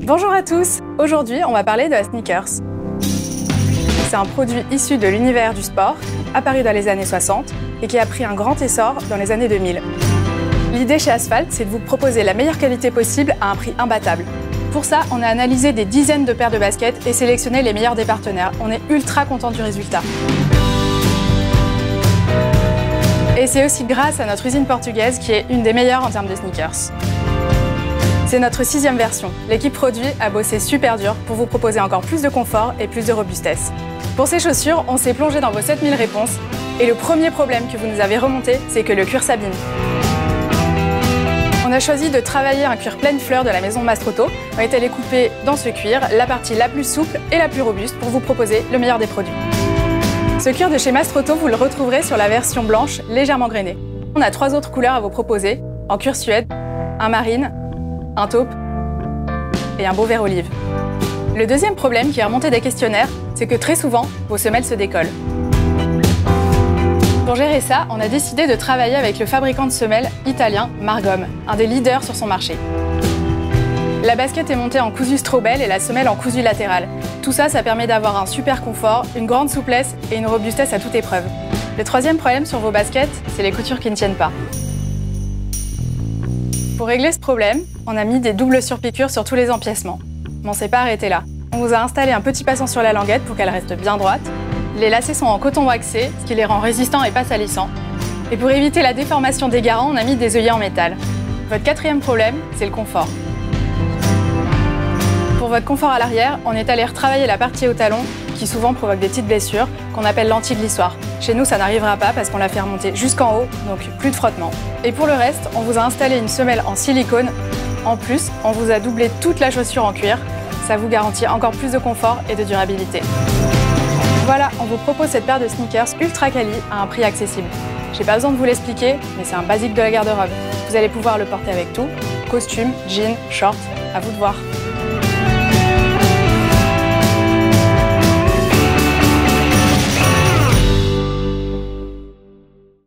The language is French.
Bonjour à tous! Aujourd'hui, on va parler de la sneakers. C'est un produit issu de l'univers du sport, apparu dans les années 60 et qui a pris un grand essor dans les années 2000. L'idée chez Asphalt, c'est de vous proposer la meilleure qualité possible à un prix imbattable. Pour ça, on a analysé des dizaines de paires de baskets et sélectionné les meilleurs des partenaires. On est ultra content du résultat. Et c'est aussi grâce à notre usine portugaise qui est une des meilleures en termes de sneakers. C'est notre 6e version. L'équipe produit a bossé super dur pour vous proposer encore plus de confort et plus de robustesse. Pour ces chaussures, on s'est plongé dans vos 7000 réponses et le premier problème que vous nous avez remonté, c'est que le cuir s'abîme. On a choisi de travailler un cuir pleine fleur de la maison Mastrotto. On est allé couper dans ce cuir la partie la plus souple et la plus robuste pour vous proposer le meilleur des produits. Ce cuir de chez Mastrotto, vous le retrouverez sur la version blanche légèrement grainée. On a 3 autres couleurs à vous proposer, en cuir suède, un marine, un taupe et un beau vert olive. Le deuxième problème qui est remonté des questionnaires, c'est que très souvent, vos semelles se décollent. Pour gérer ça, on a décidé de travailler avec le fabricant de semelles italien Margom, un des leaders sur son marché. La basket est montée en cousu strobel et la semelle en cousu latéral. Tout ça, ça permet d'avoir un super confort, une grande souplesse et une robustesse à toute épreuve. Le troisième problème sur vos baskets, c'est les coutures qui ne tiennent pas. Pour régler ce problème, on a mis des doubles surpiqûres sur tous les empiècements. Mais on ne s'est pas arrêté là. On vous a installé un petit passant sur la languette pour qu'elle reste bien droite. Les lacets sont en coton waxé, ce qui les rend résistants et pas salissants. Et pour éviter la déformation des garants, on a mis des œillets en métal. Votre 4e problème, c'est le confort. Pour votre confort à l'arrière, on est allé retravailler la partie au talon qui souvent provoque des petites blessures, qu'on appelle l'anti-glissoire. Chez nous, ça n'arrivera pas parce qu'on l'a fait remonter jusqu'en haut, donc plus de frottement. Et pour le reste, on vous a installé une semelle en silicone. En plus, on vous a doublé toute la chaussure en cuir. Ça vous garantit encore plus de confort et de durabilité. Voilà, on vous propose cette paire de sneakers ultra quali à un prix accessible. J'ai pas besoin de vous l'expliquer, mais c'est un basique de la garde-robe. Vous allez pouvoir le porter avec tout, costume, jean, short, à vous de voir.